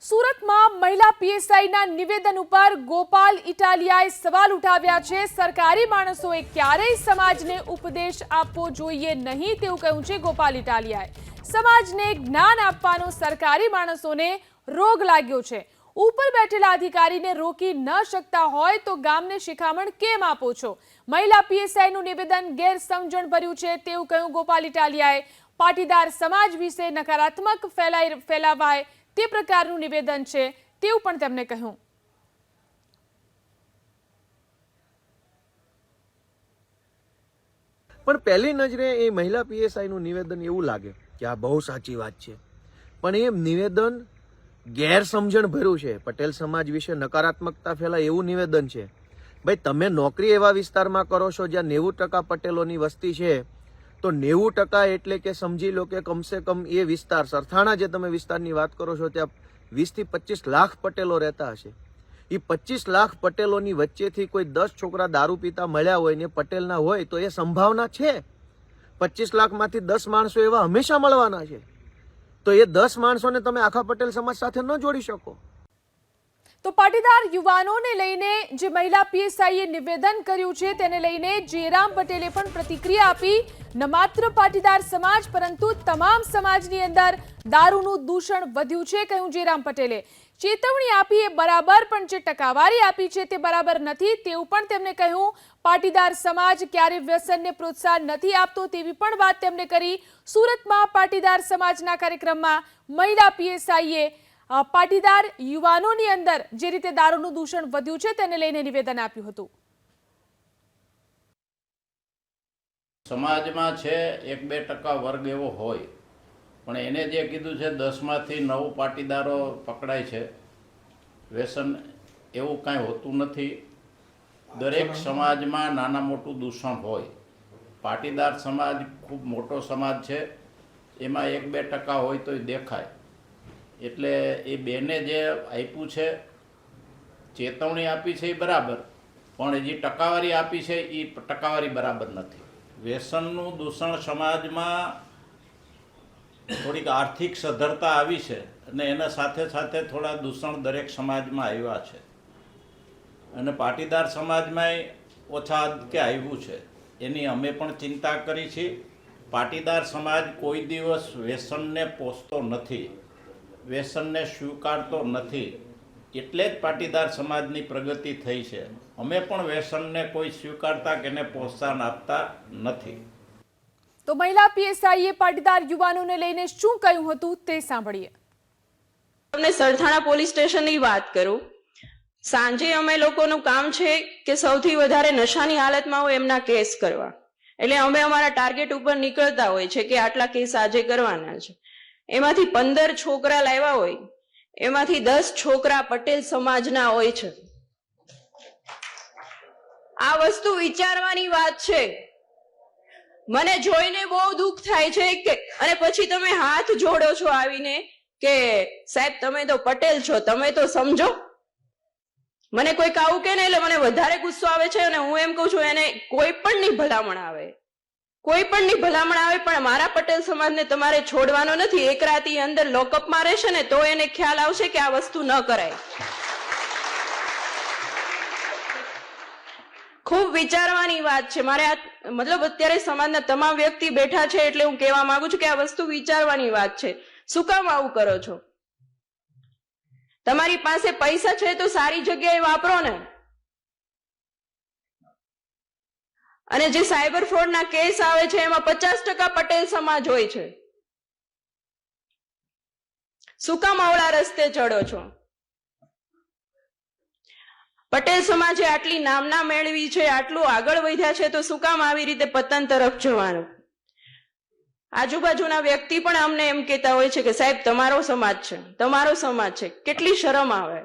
સુરતમાં મહિલા પીએસઆઈના નિવેદન ઉપર ગોપાલ ઇટાલિયાએ સવાલ ઉઠાવ્યા છે। સરકારી માણસોએ ક્યારેય સમાજને ઉપદેશ આપવો જોઈએ નહીં તેવું કહ્યું છે ગોપાલ ઇટાલિયાએ। સમાજને જ્ઞાન આપવાનો સરકારી માણસોને રોગ લાગ્યો છે। ઉપર બેઠેલા અધિકારીને રોકી ન શકતા હોય તો ગામને શિખામણ કેમ આપો છો? મહિલા પીએસઆઈનું નિવેદન ગેરસમજણ ભર્યું છે તેવું કહ્યું ગોપાલ ઇટાલિયાએ। પાટીદાર સમાજ વિશે નકારાત્મક ફેલાવાય તે પ્રકારનું નિવેદન છે તેવું પણ તેમણે કહ્યું। પણ પહેલી નજરે એ મહિલા પીએસઆઈનું નિવેદન એવું લાગે કે આ બહુ સાચી વાત છે, પણ એ નિવેદન ગેરસમજણ ભર્યું છે। પટેલ સમાજ વિશે નકારાત્મકતા ફેલાય એવું નિવેદન છે। ભાઈ, તમે નોકરી એવા વિસ્તારમાં કરો છો જ્યાં 90% પટેલોની વસ્તી છે, તો 90% એટલે કે સમજી લો કે કમસે કમ એ વિસ્તાર સરથાણા જે તમે વિસ્તારની વાત કરો છો ત્યાં 20 થી 25 લાખ પટેલો રહેતા હશે। એ 25 લાખ પટેલોની વચ્ચેથી કોઈ 10 છોકરા દારૂ પીતા મળ્યા હોય ને પટેલના હોય તો એ સંભાવના છે। 25 લાખમાંથી 10 માણસો એવા હંમેશા મળવાના છે, તો એ 10 માણસોને તમે આખા પટેલ સમાજ સાથે ન જોડી શકો। તો પાટીદાર યુવાનોને લઈને જે મહિલા પીએસઆઈએ નિવેદન કર્યું છે તેને લઈને જયરામ પટેલે પણ પ્રતિક્રિયા આપી। ન માત્ર પાટીદાર સમાજ પરંતુ તમામ સમાજની અંદર દારૂનું દૂષણ વધ્યું છે કહ્યું જયરામ પટેલે। ચેતવણી આપી એ બરાબર, પણ જે ટકાવારી આપી છે તે બરાબર નથી તેવું પણ તેમણે કહ્યું। પાટીદાર સમાજ ક્યારે વ્યસનને પ્રોત્સાહન નથી આપતો તેવી પણ વાત તેમણે કરી। સુરતમાં પાટીદાર સમાજના કાર્યક્રમમાં મહિલા પીએસઆઈએ પાટીદાર યુવાનોની અંદર જે રીતે દારૂનું દૂષણ વધ્યું છે તેને લઈને નિવેદન આપ્યું હતું। સમાજમાં છે 1-2% વર્ગ એવો હોય, પણ એને જે કીધું છે 10માંથી 9 પાટીદારો પકડાય છે। વ્યસન એવું કાંઈ હોતું નથી। દરેક સમાજમાં નાના મોટું દૂષણ હોય। પાટીદાર સમાજ ખૂબ મોટો સમાજ છે, એમાં 1-2% હોય તો દેખાય। એટલે એ બેને જે આપ્યું છે, ચેતવણી આપી છે એ બરાબર, પણ જે ટકાવારી આપી છે એ ટકાવારી બરાબર નથી। વ્યસનનું દૂષણ સમાજમાં થોડીક આર્થિક સદ્ધરતા આવી છે અને એના સાથે સાથે થોડા દૂષણ દરેક સમાજમાં આવ્યા છે, અને પાટીદાર સમાજમાંય ઓછા કે આવ્યું છે એની અમે પણ ચિંતા કરી છે। પાટીદાર સમાજ કોઈ દિવસ વ્યસનને પોષતો નથી, વ્યસનને સ્વીકારતો નથી, એટલે જ પાટીદાર સમાજની પ્રગતિ થઈ છે। અમે પણ વ્યસનને કોઈ સ્વીકારતા કે એને પ્રોત્સાહન આપતા નથી। તો મહિલા પીએસઆઈએ પાટીદાર યુવાનોને લઈને શું કહ્યું હતું તે સાંભળીએ। તમને સરથાણા પોલીસ સ્ટેશનની વાત કરું, સાંજે અમે લોકોનું કામ છે કે સૌથી વધારે નશાની હાલતમાં હોય એમના કેસ કરવા, એટલે અમે અમારા ટાર્ગેટ ઉપર નીકળતા હોય છે કે આટલા કેસ આજે કરવાના છે। એમાંથી 15 છોકરા લાવ્યા હોય, એમાંથી 10 છોકરા પટેલ સમાજના હોય છે। આ વસ્તુ વિચારવાની વાત છે। મને જોઈને બહુ દુઃખ થાય છે કે અને પછી તમે હાથ જોડો છો આવીને કે સાહેબ તમે તો પટેલ છો, તમે તો સમજો। મને કોઈક આવું કે ને એટલે મને વધારે ગુસ્સો આવે છે, અને હું એમ કહું છું એને કોઈ પણ ની ભલામણ આવે, કોઈ પણ ની ભલામણ આવે, પણ મારા પટેલ સમાજને તમારે છોડવાનો નથી। એક રાતની અંદર લોકઅપમાં રહેશે ને તો એને ખ્યાલ આવશે કે આ વસ્તુ ન કરાય। ખૂબ વિચારવાની વાત છે। મારે આ મતલબ અત્યારે સમાજના તમામ વ્યક્તિ બેઠા છે એટલે હું કહેવા માંગુ છું કે આ વસ્તુ વિચારવાની વાત છે। શું કામ આવું કરો છો? તમારી પાસે પૈસા છે તો સારી જગ્યાએ વાપરો ને। અને જે સાયબર ફ્રોડના કેસ આવે છે એમાં 50% પટેલ સમાજ હોય છે। શું કામ આવડા રસ્તે ચડો છો? પટેલ સમાજે આટલી નામના મેળવી છે, આટલું આગળ વધ્યા છે, તો શું કામ આવી રીતે પતન તરફ જવાનું? આજુબાજુના વ્યક્તિ પણ અમને એમ કહેતા હોય છે કે સાહેબ તમારો સમાજ છે, તમારો સમાજ છે। કેટલી શરમ આવે।